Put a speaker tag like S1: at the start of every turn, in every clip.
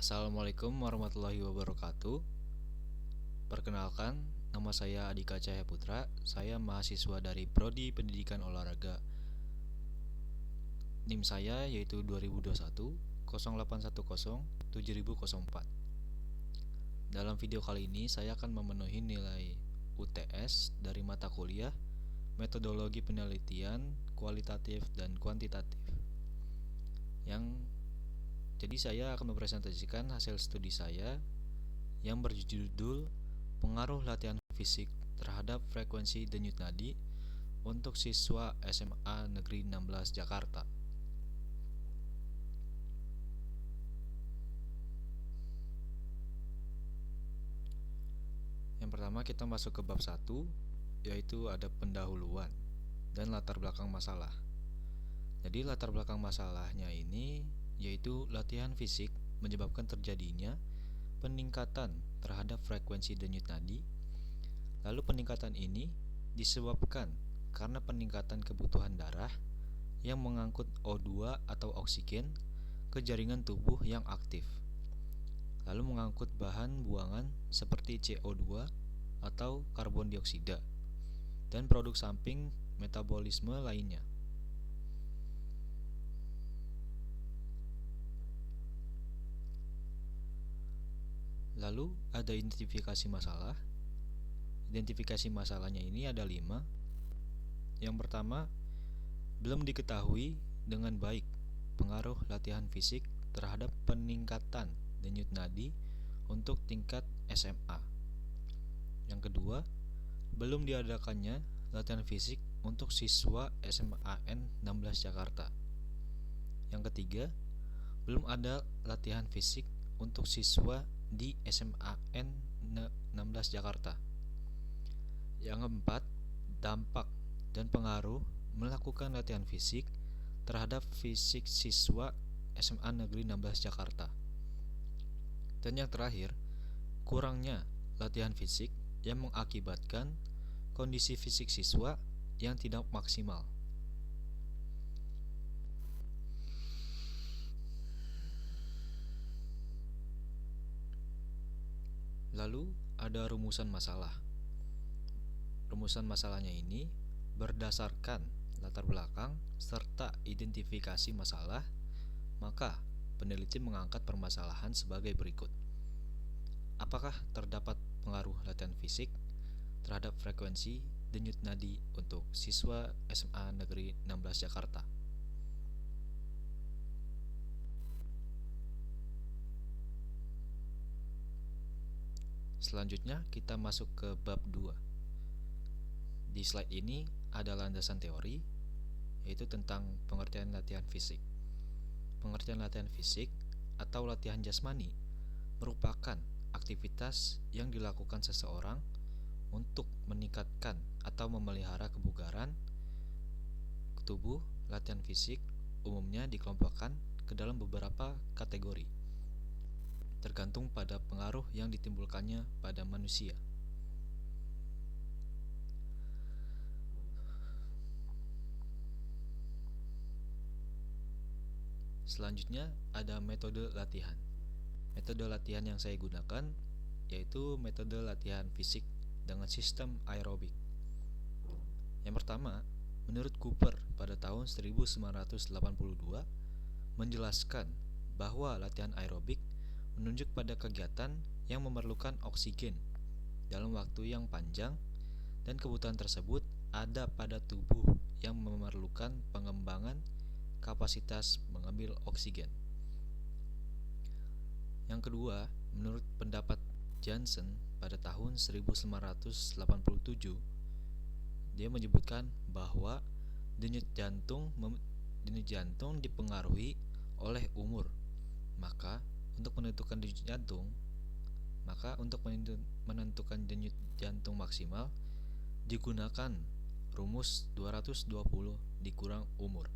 S1: Assalamualaikum warahmatullahi wabarakatuh. Perkenalkan, nama saya Adika Cahaya Putra. Saya mahasiswa dari Prodi Pendidikan Olahraga. NIM saya yaitu 2021 0810 7004. Dalam video kali ini saya akan memenuhi nilai UTS dari mata kuliah Metodologi Penelitian Kualitatif dan Kuantitatif. Jadi saya akan mempresentasikan hasil studi saya yang berjudul Pengaruh Latihan Fisik Terhadap Frekuensi Denyut Nadi untuk siswa SMA Negeri 16 Jakarta. Yang pertama kita masuk ke bab 1, yaitu ada pendahuluan dan latar belakang masalah. Jadi latar belakang masalahnya ini yaitu latihan fisik menyebabkan terjadinya peningkatan terhadap frekuensi denyut nadi. Lalu peningkatan ini disebabkan karena peningkatan kebutuhan darah yang mengangkut O2 atau oksigen ke jaringan tubuh yang aktif, lalu mengangkut bahan buangan seperti CO2 atau karbon dioksida dan produk samping metabolisme lainnya. Lalu ada identifikasi masalah. Identifikasi masalahnya ini ada 5. Yang pertama, belum diketahui dengan baik pengaruh latihan fisik terhadap peningkatan denyut nadi untuk tingkat SMA. Yang kedua, belum diadakannya latihan fisik untuk siswa SMAN 16 Jakarta. Yang ketiga, belum ada latihan fisik untuk siswa di SMAN 16 Jakarta. Yang keempat, dampak dan pengaruh melakukan latihan fisik terhadap fisik siswa SMA Negeri 16 Jakarta. Dan yang terakhir, kurangnya latihan fisik yang mengakibatkan kondisi fisik siswa yang tidak maksimal. Lalu ada rumusan masalah. Rumusan masalahnya ini berdasarkan latar belakang serta identifikasi masalah, maka peneliti mengangkat permasalahan sebagai berikut. Apakah terdapat pengaruh latihan fisik terhadap frekuensi denyut nadi untuk siswa SMA Negeri 16 Jakarta? Selanjutnya kita masuk ke bab 2. Di slide ini ada landasan teori, yaitu tentang pengertian latihan fisik. Pengertian latihan fisik atau latihan jasmani merupakan aktivitas yang dilakukan seseorang untuk meningkatkan atau memelihara kebugaran tubuh. Latihan fisik umumnya dikelompokkan ke dalam beberapa kategori, tergantung pada pengaruh yang ditimbulkannya pada manusia. Selanjutnya ada metode latihan. Metode latihan yang saya gunakan yaitu metode latihan fisik dengan sistem aerobik. Yang pertama, menurut Cooper pada tahun 1982 menjelaskan bahwa latihan aerobik menunjuk pada kegiatan yang memerlukan oksigen dalam waktu yang panjang, dan kebutuhan tersebut ada pada tubuh yang memerlukan pengembangan kapasitas mengambil oksigen. Yang kedua, menurut pendapat Johnson pada tahun 1987, dia menyebutkan bahwa denyut jantung dipengaruhi oleh umur. Maka untuk menentukan denyut jantung maksimal digunakan rumus 220 dikurang umur.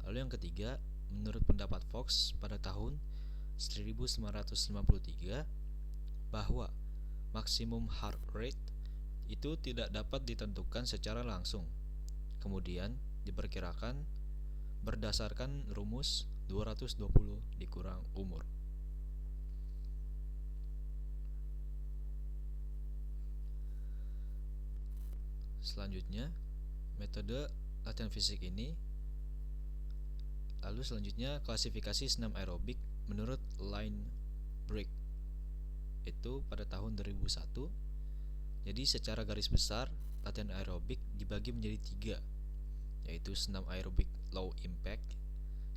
S1: Lalu yang ketiga, menurut pendapat Fox pada tahun 1953 bahwa maksimum heart rate itu tidak dapat ditentukan secara langsung. Kemudian diperkirakan berdasarkan rumus 220 dikurang umur. Selanjutnya, metode latihan fisik ini. Lalu selanjutnya klasifikasi senam aerobik menurut Linebrink itu pada tahun 2001. Jadi secara garis besar latihan aerobik dibagi menjadi 3, yaitu senam aerobik low impact,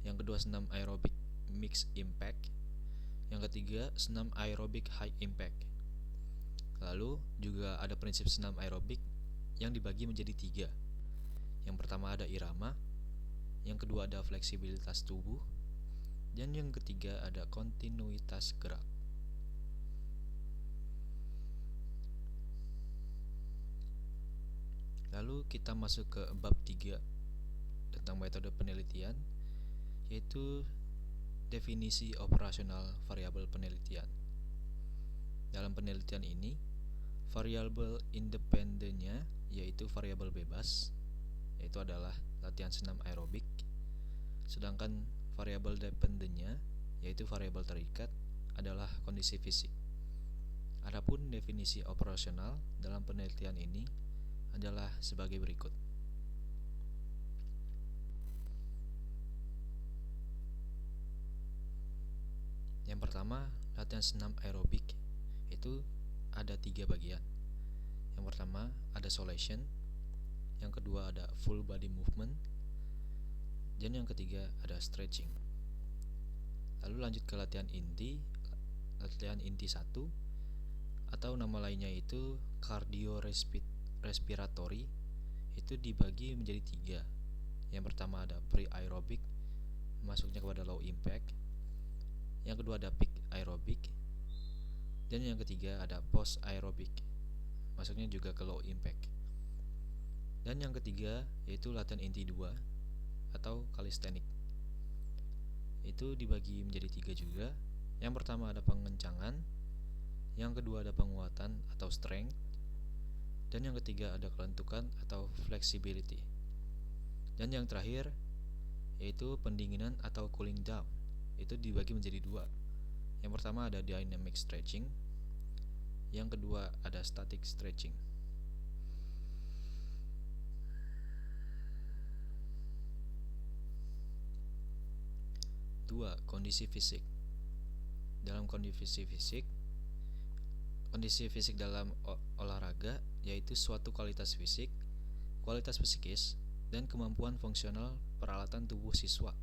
S1: yang kedua senam aerobik mixed impact, yang ketiga senam aerobik high impact. Lalu juga ada prinsip senam aerobik yang dibagi menjadi 3. Yang pertama ada irama, yang kedua ada fleksibilitas tubuh, dan yang ketiga ada kontinuitas gerak. Lalu kita masuk ke bab 3 tentang metode penelitian, yaitu definisi operasional variabel penelitian. Dalam penelitian ini, variabel independennya yaitu variabel bebas, yaitu adalah latihan senam aerobik, sedangkan variabel dependennya yaitu variabel terikat adalah kondisi fisik. Adapun definisi operasional dalam penelitian ini adalah sebagai berikut. Yang pertama, latihan senam aerobik itu ada 3 bagian. Yang pertama ada solation, yang kedua ada full body movement, dan yang ketiga ada stretching. Lalu lanjut ke latihan inti 1, atau nama lainnya itu cardiorespiratory, itu dibagi menjadi 3. Yang pertama ada pre-aerobik, masuknya kepada low impact. Yang kedua ada peak aerobik, dan yang ketiga ada post aerobik, masuknya juga ke low impact. Dan yang ketiga yaitu latihan inti 2 atau calisthenic. Itu dibagi menjadi 3 juga. Yang pertama ada pengencangan, yang kedua ada penguatan atau strength, dan yang ketiga ada kelentukan atau flexibility. Dan yang terakhir yaitu pendinginan atau cooling down. Itu dibagi menjadi 2. Yang pertama ada dynamic stretching, yang kedua ada static stretching. 2. Kondisi fisik. Dalam kondisi fisik dalam olahraga yaitu suatu kualitas fisik, kualitas psikis, dan kemampuan fungsional peralatan tubuh siswa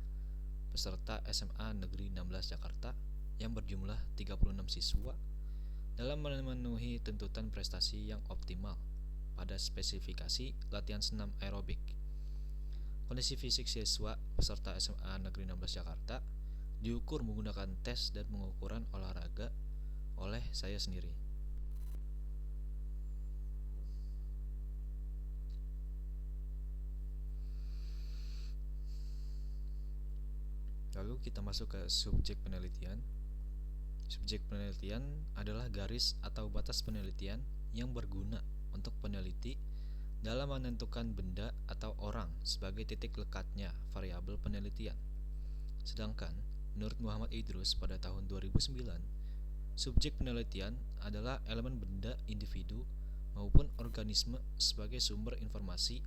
S1: peserta SMA Negeri 16 Jakarta yang berjumlah 36 siswa dalam memenuhi tuntutan prestasi yang optimal pada spesifikasi latihan senam aerobik. Kondisi fisik siswa peserta SMA Negeri 16 Jakarta diukur menggunakan tes dan pengukuran olahraga oleh saya sendiri. Lalu kita masuk ke subjek penelitian. Subjek penelitian adalah garis atau batas penelitian yang berguna untuk peneliti dalam menentukan benda atau orang sebagai titik lekatnya variabel penelitian. Sedangkan menurut Muhammad Idrus pada tahun 2009, subjek penelitian adalah elemen benda, individu, maupun organisme sebagai sumber informasi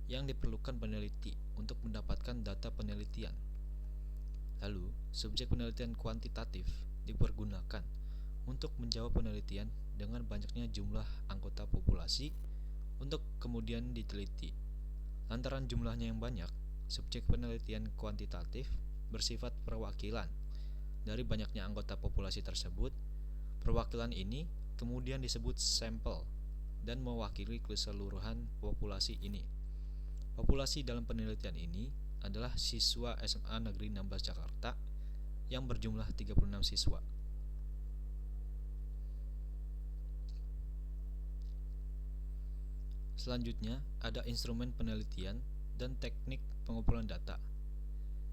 S1: yang diperlukan peneliti untuk mendapatkan data penelitian. Lalu, subjek penelitian kuantitatif dipergunakan untuk menjawab penelitian dengan banyaknya jumlah anggota populasi untuk kemudian diteliti. Lantaran jumlahnya yang banyak, subjek penelitian kuantitatif bersifat perwakilan dari banyaknya anggota populasi tersebut. Perwakilan ini kemudian disebut sampel dan mewakili keseluruhan populasi ini. Populasi dalam penelitian ini adalah siswa SMA Negeri 16 Jakarta yang berjumlah 36 siswa. Selanjutnya ada instrumen penelitian dan teknik pengumpulan data.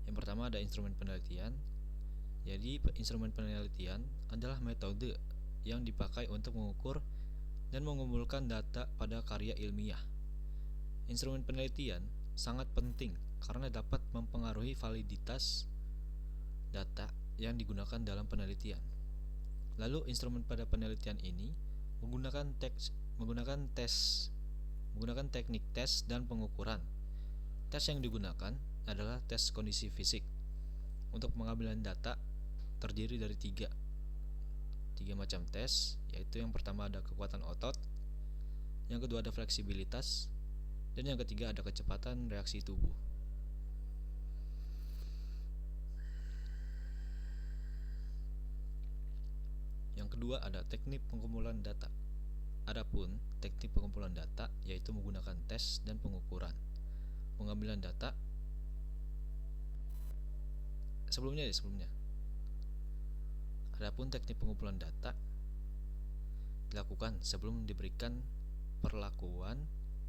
S1: Yang pertama ada instrumen penelitian. Jadi instrumen penelitian adalah metode yang dipakai untuk mengukur dan mengumpulkan data pada karya ilmiah. Instrumen penelitian sangat penting karena dapat mempengaruhi validitas data yang digunakan dalam penelitian. Lalu instrumen pada penelitian ini menggunakan tes menggunakan teknik tes dan pengukuran. Tes yang digunakan adalah tes kondisi fisik. Untuk pengambilan data terdiri dari tiga macam tes, yaitu yang pertama ada kekuatan otot, yang kedua ada fleksibilitas, dan yang ketiga ada kecepatan reaksi tubuh. Yang kedua ada teknik pengumpulan data. Adapun teknik pengumpulan data yaitu menggunakan tes dan pengukuran. Pengambilan data sebelumnya. Adapun teknik pengumpulan data dilakukan sebelum diberikan perlakuan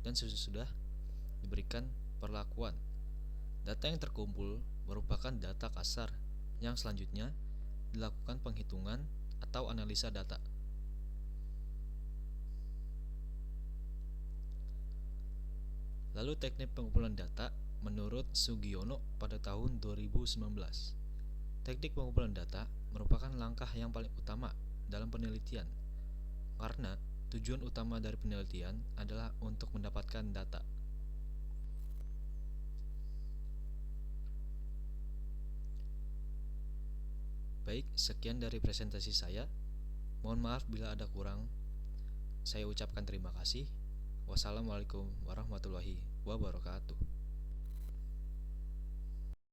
S1: dan sesudah diberikan perlakuan. Data yang terkumpul merupakan data kasar yang selanjutnya dilakukan penghitungan atau analisa data. Lalu teknik pengumpulan data menurut Sugiono pada tahun 2019. Teknik pengumpulan data merupakan langkah yang paling utama dalam penelitian karena tujuan utama dari penelitian adalah untuk mendapatkan data. Baik, sekian dari presentasi saya. Mohon maaf bila ada kurang. Saya ucapkan terima kasih. Wassalamualaikum warahmatullahi wabarakatuh.